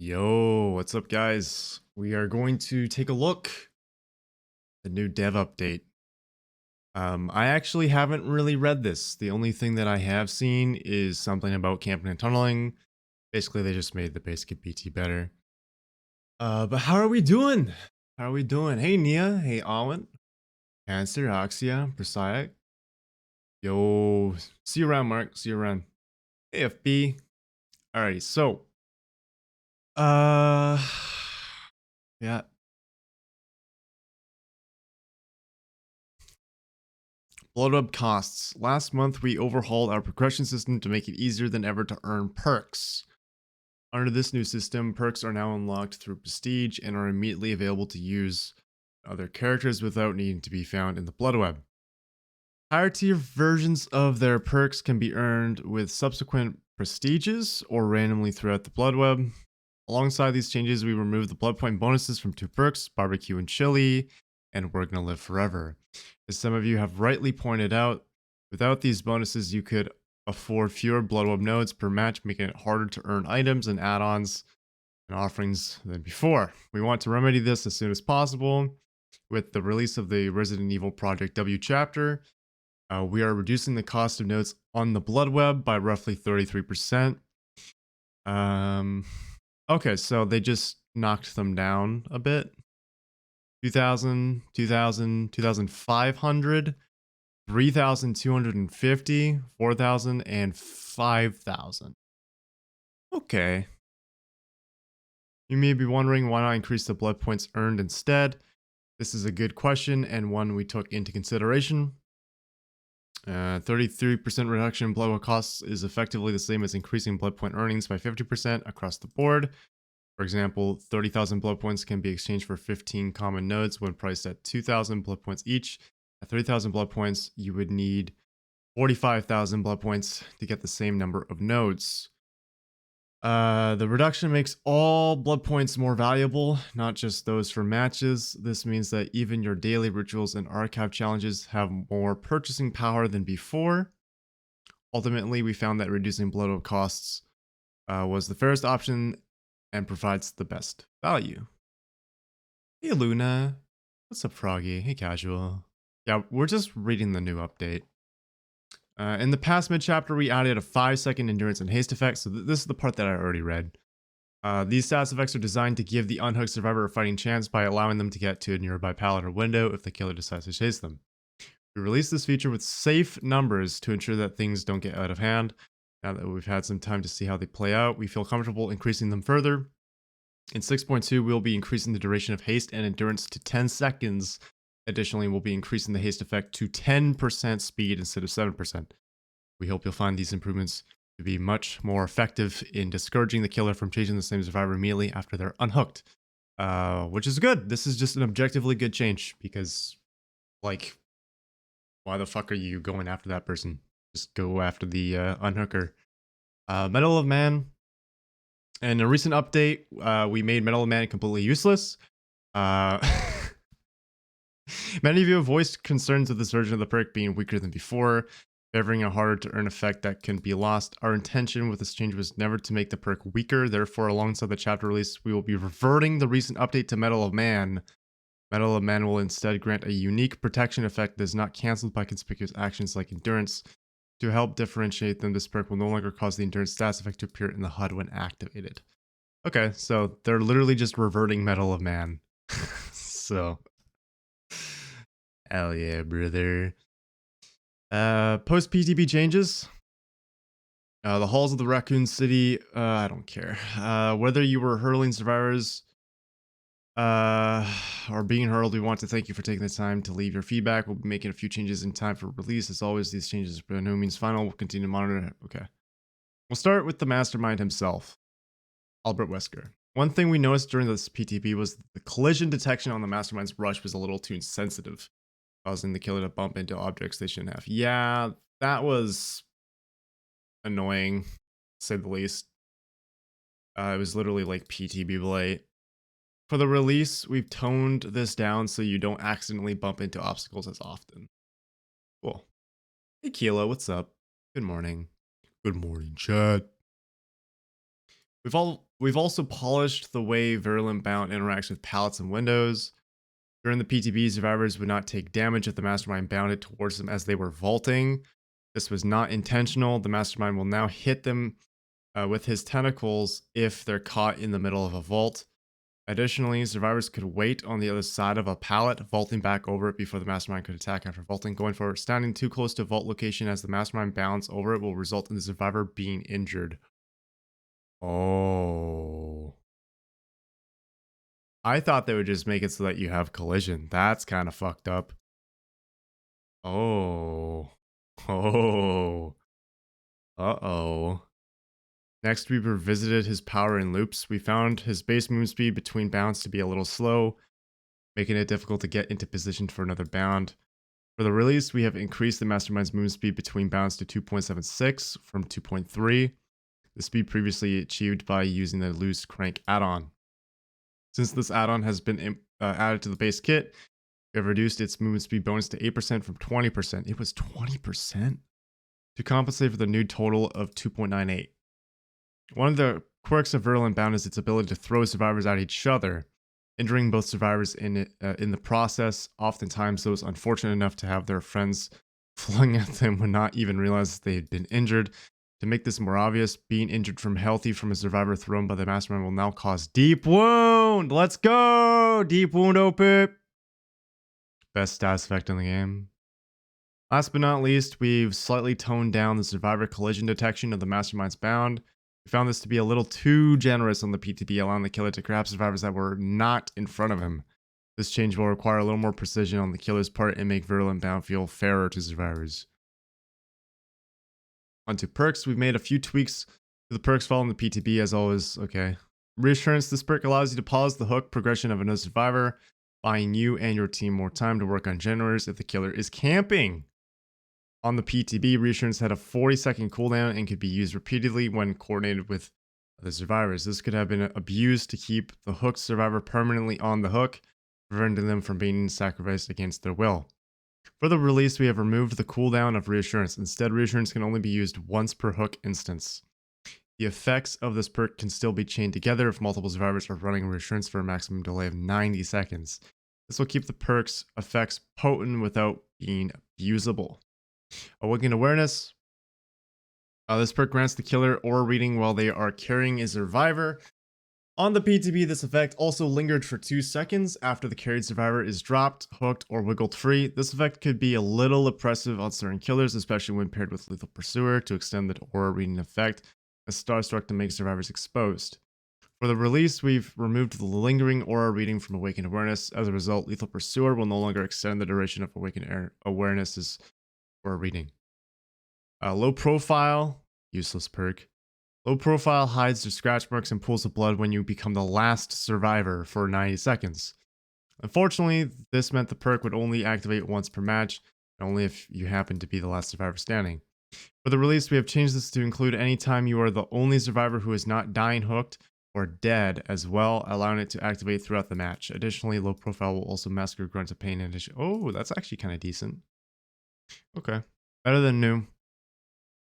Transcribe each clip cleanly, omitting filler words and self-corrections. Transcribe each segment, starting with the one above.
Yo, what's up, guys? We are going to take a look at the new dev update. I actually haven't really read this. The only thing that I have seen is something about camping and tunneling. Basically, they just made the basic PT better. But how are we doing? How are we doing? Hey, Nia. Hey, Alwyn. Cancer, Oxia, Persaic. Yo, see you around, Mark. See you around. Hey, FB. Alrighty, so, uh, yeah. Bloodweb costs. Last month, we overhauled our progression system to make it easier than ever to earn perks. Under this new system, perks are now unlocked through Prestige and are immediately available to use other characters without needing to be found in the Bloodweb. Higher tier versions of their perks can be earned with subsequent prestiges or randomly throughout the Bloodweb. Alongside these changes, we removed the blood point bonuses from two perks, barbecue and chili, and we're gonna live forever. As some of you have rightly pointed out, without these bonuses, you could afford fewer bloodweb nodes per match, making it harder to earn items and add-ons and offerings than before. We want to remedy this as soon as possible. With the release of the Resident Evil Project W chapter, we are reducing the cost of nodes on the Bloodweb by roughly 33%. Okay, so they just knocked them down a bit. 2,000, 2,000, 2,500, 3,250, 4,000, and 5,000. Okay. You may be wondering why not increase the blood points earned instead. This is a good question and one we took into consideration. 33% reduction in blood costs is effectively the same as increasing blood point earnings by 50% across the board. For example, 30,000 blood points can be exchanged for 15 common nodes when priced at 2,000 blood points each. At 30,000 blood points, you would need 45,000 blood points to get the same number of nodes. The reduction makes all blood points more valuable, not just those for matches. This means that even your daily rituals and archive challenges have more purchasing power than before. Ultimately, we found that reducing blood costs was the fairest option and provides the best value. Hey Luna, what's up Froggy? Hey Casual. Yeah, we're just reading the new update. In the past mid-chapter, we added a 5-second endurance and haste effect, so this is the part that I already read. These status effects are designed to give the unhooked survivor a fighting chance by allowing them to get to a nearby pallet or window if the killer decides to chase them. We released this feature with safe numbers to ensure that things don't get out of hand. Now that we've had some time to see how they play out, we feel comfortable increasing them further. In 6.2, we'll be increasing the duration of haste and endurance to 10 seconds. Additionally, we'll be increasing the haste effect to 10% speed instead of 7%. We hope you'll find these improvements to be much more effective in discouraging the killer from chasing the same survivor immediately after they're unhooked. Which is good. This is just an objectively good change because, like, why the fuck are you going after that person? Just go after the unhooker. Medal of Man. In a recent update, we made Medal of Man completely useless. Many of you have voiced concerns with this version of the perk being weaker than before, favoring a harder to earn effect that can be lost. Our intention with this change was never to make the perk weaker. Therefore, alongside the chapter release, we will be reverting the recent update to Medal of Man. Medal of Man will instead grant a unique protection effect that is not cancelled by conspicuous actions like endurance. To help differentiate them, this perk will no longer cause the endurance status effect to appear in the HUD when activated. Okay, so they're literally just reverting Medal of Man. So, hell yeah, brother. Post PTB changes. The halls of the Raccoon City, I don't care. Whether you were hurling survivors or being hurled, we want to thank you for taking the time to leave your feedback. We'll be making a few changes in time for release. As always, these changes are by no means final. We'll continue to monitor. Okay. We'll start with the mastermind himself, Albert Wesker. One thing we noticed during this PTB was that the collision detection on the mastermind's rush was a little too insensitive, causing the killer to bump into objects they shouldn't have. Yeah, that was annoying, to say the least. It was literally like PTB blight. For the release, we've toned this down so you don't accidentally bump into obstacles as often. Cool. Hey Kilo, what's up? Good morning. Good morning, chat. We've also polished the way Virulent Bound interacts with pallets and windows. During the PTB, survivors would not take damage if the mastermind bounded towards them as they were vaulting. This was not intentional. The mastermind will now hit them with his tentacles if they're caught in the middle of a vault. Additionally, survivors could wait on the other side of a pallet, vaulting back over it before the mastermind could attack after vaulting. Going forward, standing too close to a vault location as the mastermind bounds over it will result in the survivor being injured. Oh. I thought they would just make it so that you have collision. That's kind of fucked up. Oh. Oh. Uh-oh. Next, we revisited his power in loops. We found his base move speed between bounds to be a little slow, making it difficult to get into position for another bound. For the release, we have increased the Mastermind's movement speed between bounds to 2.76 from 2.3, the speed previously achieved by using the Loose Crank add-on. Since this add-on has been added to the base kit, we have reduced its movement speed bonus to 8% from 20%. It was 20%? To compensate for the new total of 2.98. One of the quirks of Virulent Bound is its ability to throw survivors at each other, injuring both survivors in the process. Oftentimes, those unfortunate enough to have their friends flung at them would not even realize they had been injured. To make this more obvious, being injured from a survivor thrown by the mastermind will now cause Deep Wound. Let's go! Deep Wound OP. Best status effect in the game. Last but not least, we've slightly toned down the survivor collision detection of the mastermind's bound. We found this to be a little too generous on the PTB, allowing the killer to grab survivors that were not in front of him. This change will require a little more precision on the killer's part and make Virulent Bound feel fairer to survivors. Onto perks, we've made a few tweaks to the perks following the PTB as always. Okay. Reassurance, this perk allows you to pause the hook progression of another survivor, buying you and your team more time to work on generators if the killer is camping. On the PTB, Reassurance had a 40-second cooldown and could be used repeatedly when coordinated with the survivors. This could have been abused to keep the hooked survivor permanently on the hook, preventing them from being sacrificed against their will. For the release, we have removed the cooldown of Reassurance. Instead, Reassurance can only be used once per hook instance. The effects of this perk can still be chained together if multiple survivors are running Reassurance for a maximum delay of 90 seconds. This will keep the perk's effects potent without being abusable. Awakened Awareness. This perk grants the killer aura reading while they are carrying a survivor. On the PTB, this effect also lingered for 2 seconds after the carried survivor is dropped, hooked, or wiggled free. This effect could be a little oppressive on certain killers, especially when paired with Lethal Pursuer to extend the aura reading effect as Starstruck to make survivors exposed. For the release, we've removed the lingering aura reading from Awakened Awareness. As a result, Lethal Pursuer will no longer extend the duration of Awakened Awareness's aura reading. Low Profile, useless perk. Low Profile hides the scratch marks and pools of blood when you become the last survivor for 90 seconds. Unfortunately, this meant the perk would only activate once per match, and only if you happen to be the last survivor standing. For the release, we have changed this to include any time you are the only survivor who is not dying, hooked, or dead as well, allowing it to activate throughout the match. Additionally, Low Profile will also mask your grunts of pain in addition. Oh, that's actually kind of decent. Okay. Better than new.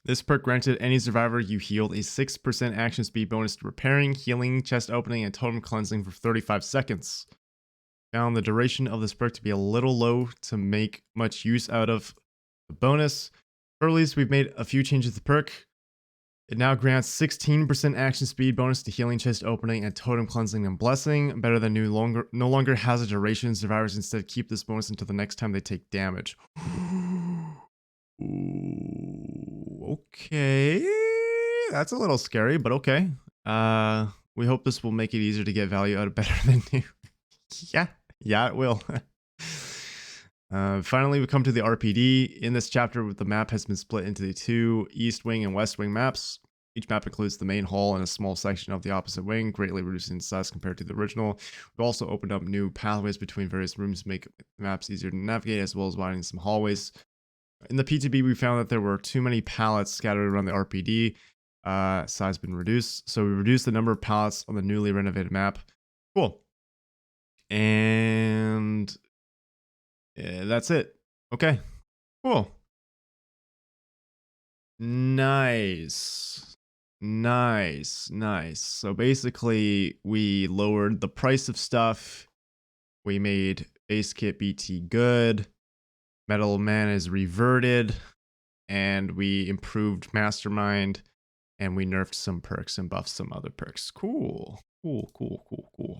This perk granted any survivor you healed a 6% action speed bonus to repairing, healing, chest opening, and totem cleansing for 35 seconds. Found the duration of this perk to be a little low to make much use out of the bonus. For release, we've made a few changes to the perk. It now grants 16% action speed bonus to healing, chest opening, and totem cleansing and blessing. Better than no longer has a duration. Survivors instead keep this bonus until the next time they take damage. Ooh, okay. That's a little scary, but okay. We hope this will make it easier to get value out of Better Than New. Yeah, it will. Finally, we come to the RPD. In this chapter, the map has been split into the 2 East Wing and West Wing maps. Each map includes the main hall and a small section of the opposite wing, greatly reducing the size compared to the original. We've also opened up new pathways between various rooms to make maps easier to navigate, as well as widening some hallways. In the PTB, we found that there were too many pallets scattered around the RPD. Size been reduced, so we reduced the number of pallets on the newly renovated map. Cool. And that's it. Okay, cool. Nice. Nice, nice. So basically, we lowered the price of stuff. We made base kit BT good. Metal Man is reverted, and we improved Mastermind, and we nerfed some perks and buffed some other perks. Cool, cool, cool, cool, cool.